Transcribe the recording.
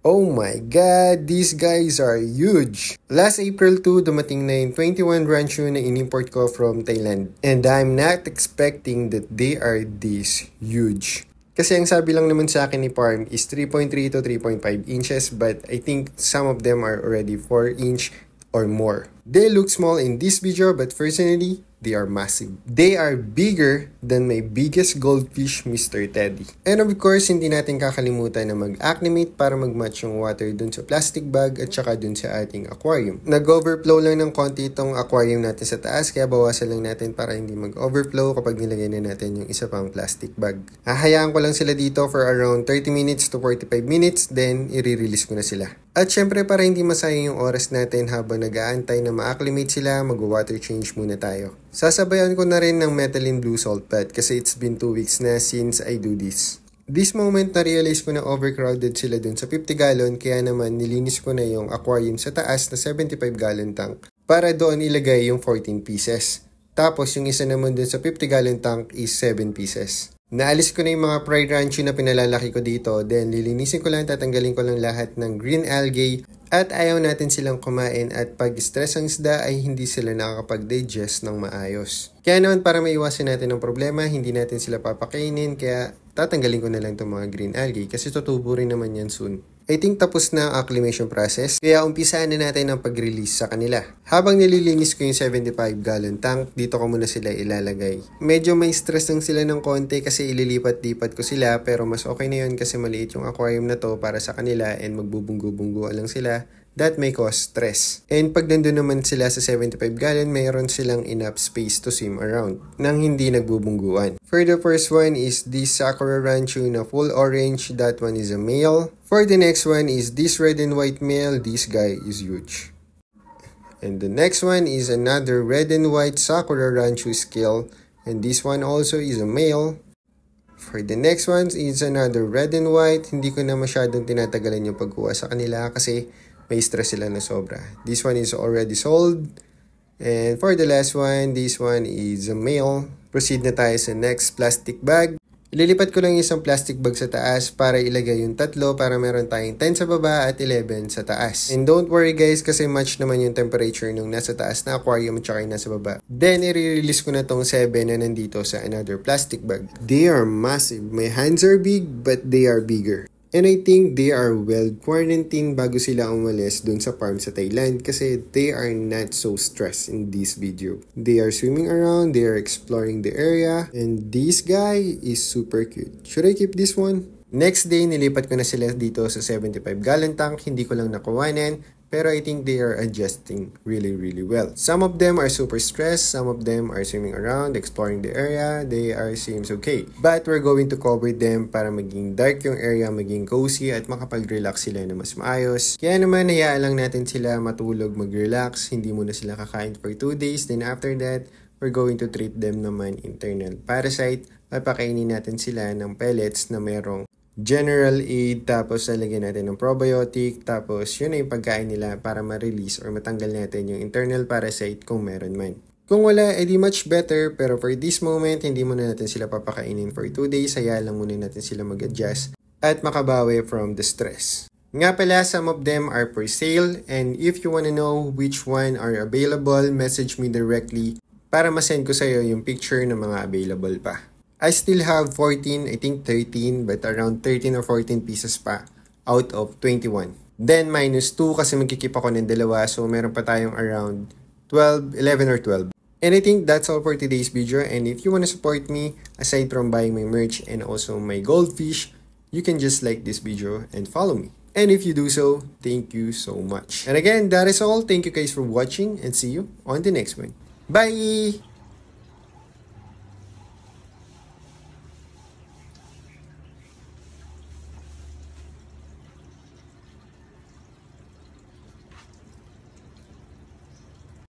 Oh my god, these guys are huge! Last April 2, dumating na yung 21 ranchu na inimport ko from Thailand. And I'm not expecting that they are this huge. Kasi ang sabi lang naman sa akin ni Parm is 3.3 to 3.5 inches, but I think some of them are already 4 inch or more. They look small in this video, but personally, they are massive. They are bigger than my biggest goldfish, Mr. Teddy. And of course, hindi natin kakalimutan na mag-acclimate para mag-match yung water dun sa plastic bag at saka dun sa ating aquarium. Nag-overflow lang ng konti itong aquarium natin sa taas, kaya bawasan lang natin para hindi mag-overflow kapag nilagay na natin yung isa pang plastic bag. Hahayaan ko lang sila dito for around 30 minutes to 45 minutes, then i-release ko na sila. At syempre para hindi masayang yung oras natin habang nag-aantay na ma-acclimate sila, mag-water change muna tayo. Sasabayan ko na rin ng methylene blue salt bath kasi it's been 2 weeks na since I do this. This moment na-realize ko na overcrowded sila dun sa 50 gallon kaya naman nilinis ko na yung aquarium sa taas na 75 gallon tank para doon ilagay yung 14 pieces. Tapos yung isa naman dun sa 50 gallon tank is 7 pieces. Naalis ko na yung mga fried ranchu na pinalalaki ko dito, then lilinisin ko lang, tatanggalin ko lang lahat ng green algae at ayaw natin silang kumain at pag stress ang isda ay hindi sila nakakapag-digest ng maayos. Kaya naman para maiwasan natin ang problema, hindi natin sila papakainin kaya tatanggalin ko na lang itong mga green algae kasi tutubo rin naman yan soon. I think tapos na ang acclimation process, kaya umpisaan na natin ang pag-release sa kanila. Habang nililinis ko yung 75 gallon tank, dito ko muna sila ilalagay. Medyo may stress lang sila ng konti kasi ililipat-lipat ko sila pero mas okay na yun kasi maliit yung aquarium na to para sa kanila and magbubunggo-bungguan lang sila. That may cause stress. And pag nandun naman sila sa 75 gallon, mayroon silang enough space to swim around nang hindi nagbubungguan. For the first one is this Sakura Ranchu na full orange. That one is a male. For the next one is this red and white male. This guy is huge. And the next one is another red and white Sakura Ranchu scale. And this one also is a male. For the next one is another red and white. Hindi ko na masyadong tinatagalan yung pagkuha sa kanila kasi may stress sila na sobra. This one is already sold. And for the last one, this one is a male. Proceed na tayo sa next plastic bag. Ililipat ko lang isang plastic bag sa taas para ilagay yung tatlo para meron tayong 10 sa baba at 11 sa taas. And don't worry guys kasi match naman yung temperature nung nasa taas na aquarium at saka yung nasa baba. Then i-release ko na tong 7 na nandito sa another plastic bag. They are massive. My hands are big but they are bigger. And I think they are well quarantined bago sila umalis dun sa farm sa Thailand kasi they are not so stressed in this video. They are swimming around, they are exploring the area, and this guy is super cute. Should I keep this one? Next day, nilipat ko na sila dito sa 75 gallon tank. Hindi ko lang nakuwanan, pero I think they are adjusting really well. Some of them are super stressed, some of them are swimming around, exploring the area. They are seems okay. But we're going to cover them para maging dark yung area, maging cozy at makapag-relax sila na mas maayos. Kaya naman, hayaan lang natin sila matulog, mag-relax. Hindi muna sila kakain for 2 days. Then after that, we're going to treat them naman internal parasite. Papakainin natin sila ng pellets na merong general aid, tapos lalagyan natin ng probiotic, tapos yun na yung pagkain nila para ma-release or matanggal natin yung internal parasite kung meron man. Kung wala, edi much better, pero for this moment, hindi muna natin sila papakainin for 2 days, hayaan lang muna natin sila mag-adjust at makabawi from the stress. Nga pala, some of them are for sale, and if you wanna know which one are available, message me directly para masend ko sa'yo yung picture ng mga available pa. I still have 14, I think 13, but around 13 or 14 pieces pa out of 21. Then minus 2 kasi magkikip ako ng dalawa, so meron pa tayong around 12, 11 or 12. And I think that's all for today's video, and if you want to support me, aside from buying my merch and also my goldfish, you can just like this video and follow me. And if you do so, thank you so much. And again, that is all. Thank you guys for watching and see you on the next one. Bye!